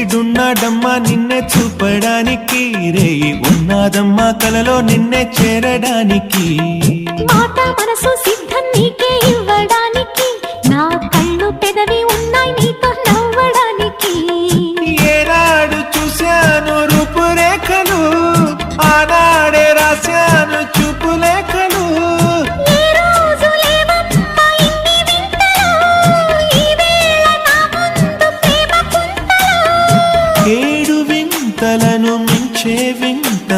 సూర్యుడున్నాడమ్మా నిన్నే చూపడానికి, రేయి ఉన్నాదమ్మా కలలో నిన్నే చేరడానికి. మాట మనసు సిద్ధం నీకే ఇవ్వడానికి, నా కళ్ళు పెదవి ఉన్నాయి నీతో నవ్వడానికి. ఏనాడు చూశాను రూపురేఖలు, ఆనాడే రాశాను చూపులేఖలు. ఈ రోజు లేవమ్మా ఇన్ని వింతలు, ఈ వేళ నా ముందు ప్రేమ కుంతలు. ఏడు వింతలను మించే వింత